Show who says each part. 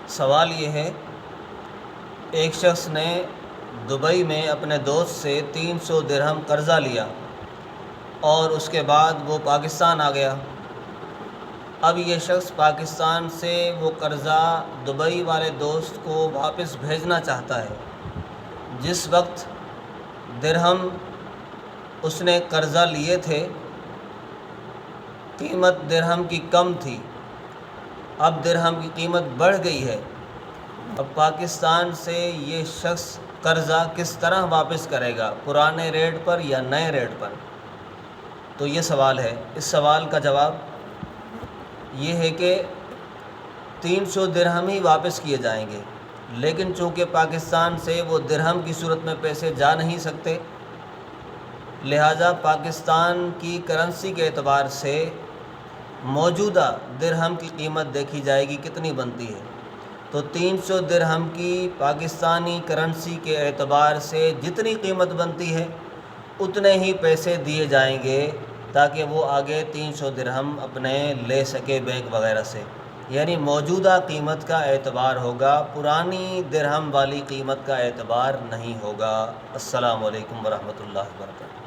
Speaker 1: سوال یہ ہے، ایک شخص نے دبئی میں اپنے دوست سے 300 درہم قرضہ لیا اور اس کے بعد وہ پاکستان آ گیا۔ اب یہ شخص پاکستان سے وہ قرضہ دبئی والے دوست کو واپس بھیجنا چاہتا ہے۔ جس وقت درہم اس نے قرضہ لیے تھے قیمت درہم کی کم تھی، اب درہم کی قیمت بڑھ گئی ہے۔ اب پاکستان سے یہ شخص قرضہ کس طرح واپس کرے گا، پرانے ریٹ پر یا نئے ریٹ پر؟ تو یہ سوال ہے۔ اس سوال کا جواب یہ ہے کہ 300 درہم ہی واپس کیے جائیں گے، لیکن چونکہ پاکستان سے وہ درہم کی صورت میں پیسے جا نہیں سکتے، لہٰذا پاکستان کی کرنسی کے اعتبار سے موجودہ درہم کی قیمت دیکھی جائے گی کتنی بنتی ہے۔ تو 300 درہم کی پاکستانی کرنسی کے اعتبار سے جتنی قیمت بنتی ہے اتنے ہی پیسے دیے جائیں گے تاکہ وہ آگے 300 درہم اپنے لے سکے بینک وغیرہ سے، یعنی موجودہ قیمت کا اعتبار ہوگا، پرانی درہم والی قیمت کا اعتبار نہیں ہوگا۔ السلام علیکم ورحمۃ اللہ وبرکاتہ۔